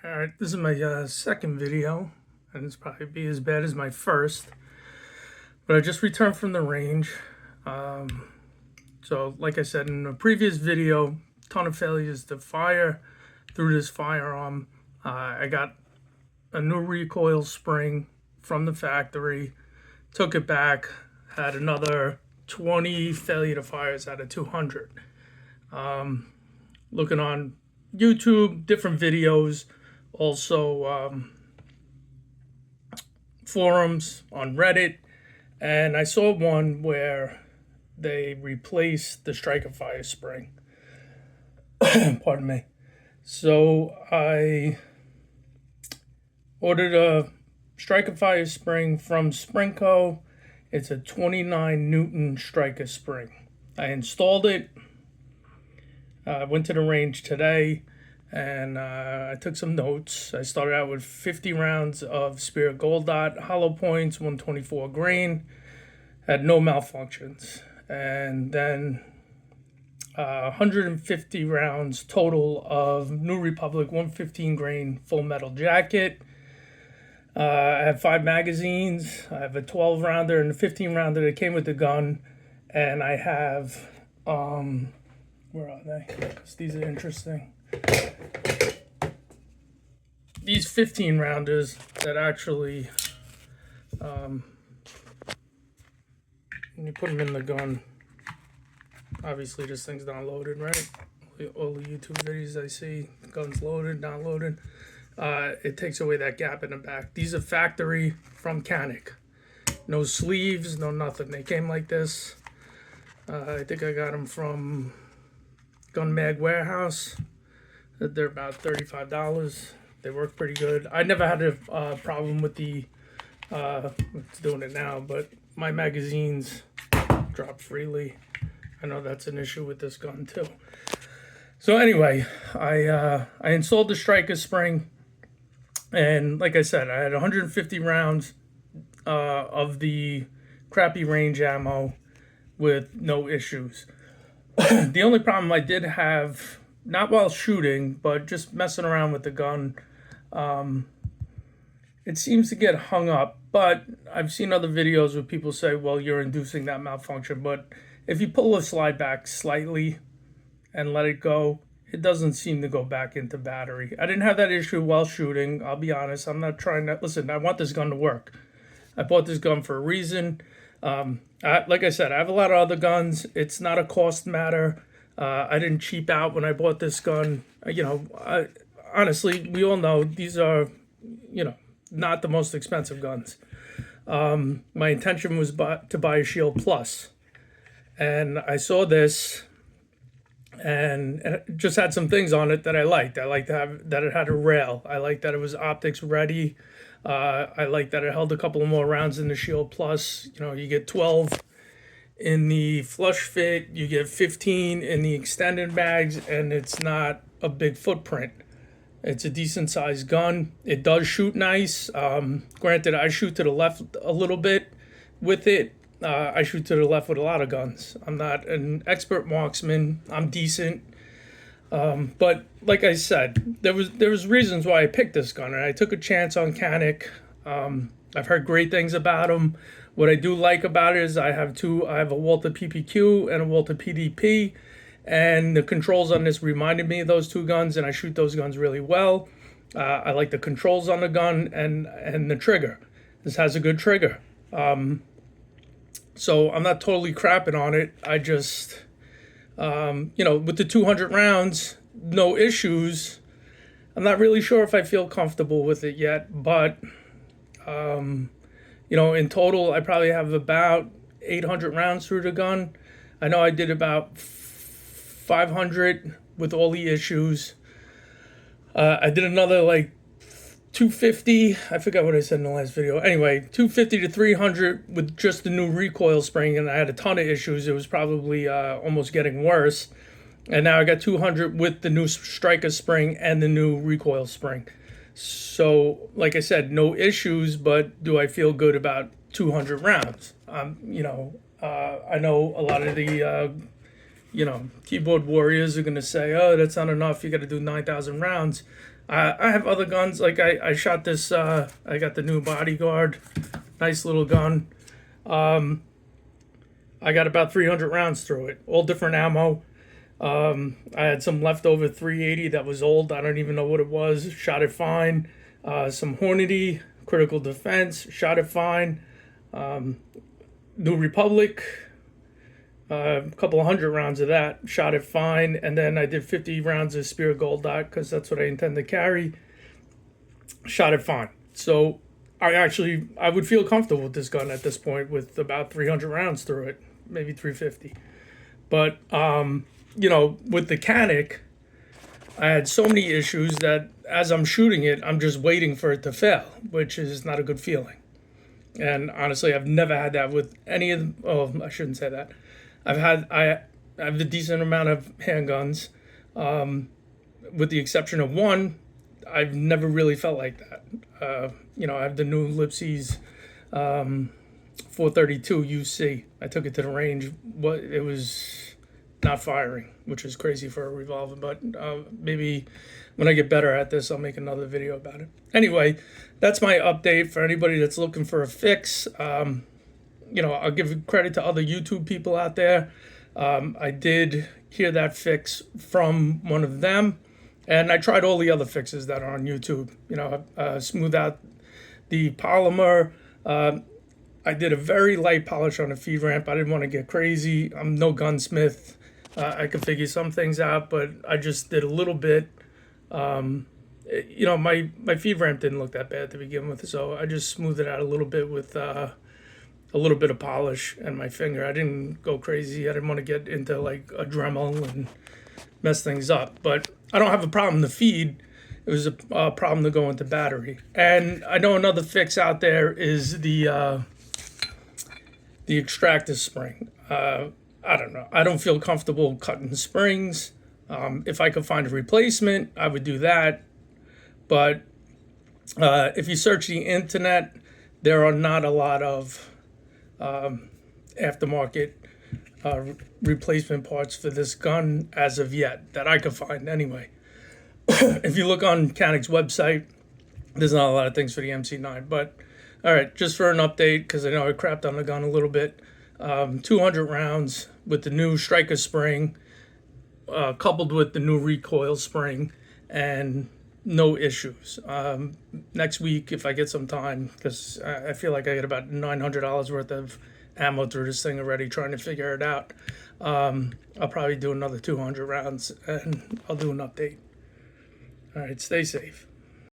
Alright, this is my second video, and it's probably be as bad as my first. But I just returned from the range. So, like I said in the previous video, ton of failures to fire through this firearm. I got a new recoil spring from the factory, took it back, had another 20 failure to fires out of 200. Looking on YouTube, different videos, also forums on Reddit, and I saw one where they replaced the striker fire spring. Pardon me. So I ordered a striker fire spring from Springco. It's a 29 Newton striker spring. I installed it. I went to the range today, and I took some notes. I started out with 50 rounds of Spirit Gold Dot, hollow points, 124 grain, had no malfunctions. And then 150 rounds total of New Republic 115 grain full metal jacket. I have 5 magazines. I have a 12 rounder and a 15 rounder that came with the gun. And I have, where are they? Because these are interesting. These 15 rounders that actually, when you put them in the gun, obviously this thing's not loaded, right? All the YouTube videos I see, the gun's loaded, not loaded. It takes away that gap in the back. These are factory from Canik. No sleeves, no nothing. They came like this. I think I got them from Gun Mag Warehouse. They're about $35. They work pretty good. I never had a problem with the, it's doing it now, but my magazines drop freely. I know that's an issue with this gun too. So anyway, I installed the striker spring, and like I said, I had 150 rounds of the crappy range ammo with no issues. The only problem I did have, not while shooting, but just messing around with the gun, it seems to get hung up. But I've seen other videos where people say, well, you're inducing that malfunction. But if you pull the slide back slightly and let it go, it doesn't seem to go back into battery. I didn't have that issue while shooting. I'll be honest. I'm not trying to, listen, I want this gun to work. I bought this gun for a reason. Like I said, I have a lot of other guns. It's not a cost matter. I didn't cheap out when I bought this gun. Honestly, we all know these are, not the most expensive guns. My intention was to buy a Shield Plus. And I saw this, and it just had some things on it that I liked. I liked that it had a rail. I liked that it was optics ready. I like that it held a couple more rounds in the Shield Plus. You get 12 in the flush fit, you get 15 in the extended mags, and it's not a big footprint. It's a decent sized gun. It does shoot nice. Granted, I shoot to the left a little bit with it. I shoot to the left with a lot of guns. I'm not an expert marksman. I'm decent. But like I said, there was reasons why I picked this gun, and I took a chance on Canik. I've heard great things about them. What I do like about it is I have a Walther PPQ and a Walther PDP, and the controls on this reminded me of those two guns, and I shoot those guns really well. I like the controls on the gun and the trigger. This has a good trigger. So I'm not totally crapping on it. I just, with the 200 rounds, no issues. I'm not really sure if I feel comfortable with it yet, but, in total, I probably have about 800 rounds through the gun. I know I did about 500 with all the issues. I did another 250. I forgot what I said in the last video. Anyway, 250 to 300 with just the new recoil spring, and I had a ton of issues. It was probably almost getting worse. And now I got 200 with the new striker spring and the new recoil spring. So, like I said, no issues, but do I feel good about 200 rounds? I know a lot of the keyboard warriors are going to say, oh, that's not enough. You got to do 9,000 rounds. I have other guns. Like I shot this, I got the new Bodyguard. Nice little gun. I got about 300 rounds through it. All different ammo. I had some leftover 380 that was old. I don't even know what it was. Shot it fine. Some Hornady, Critical Defense. Shot it fine. New Republic. A couple of hundred rounds of that. Shot it fine. And then I did 50 rounds of Spear Gold Dot because that's what I intend to carry. Shot it fine. So I would feel comfortable with this gun at this point with about 300 rounds through it. Maybe 350. But, with the Canik, I had so many issues that as I'm shooting it, I'm just waiting for it to fail, which is not a good feeling. And honestly, I've never had that with any of the, oh, I shouldn't say that. I have a decent amount of handguns. With the exception of one, I've never really felt like that. I have the new Lipsy's 432 UC. I took it to the range. It was not firing, which is crazy for a revolver. But maybe when I get better at this, I'll make another video about it. Anyway, that's my update for anybody that's looking for a fix. I'll give credit to other YouTube people out there. I did hear that fix from one of them, and I tried all the other fixes that are on YouTube. Smooth out the polymer. I did a very light polish on the feed ramp. I didn't want to get crazy. I'm no gunsmith. I could figure some things out, but I just did a little bit. My feed ramp didn't look that bad to begin with, so I just smoothed it out a little bit with a little bit of polish and my finger. I didn't go crazy. I didn't want to get into like a Dremel and mess things up. But I don't have a problem to feed. It was a problem to go into battery. And I know another fix out there is the extractor spring. I don't know. I don't feel comfortable cutting springs. If I could find a replacement, I would do that. But if you search the internet, there are not a lot of aftermarket replacement parts for this gun as of yet that I could find anyway. If you look on Canik's website, there's not a lot of things for the MC9. But all right, just for an update, because I know I crapped on the gun a little bit. 200 rounds with the new striker spring, coupled with the new recoil spring, and no issues. Next week, if I get some time, because I feel like I get about $900 worth of ammo through this thing already, trying to figure it out. I'll probably do another 200 rounds, and I'll do an update. All right, stay safe.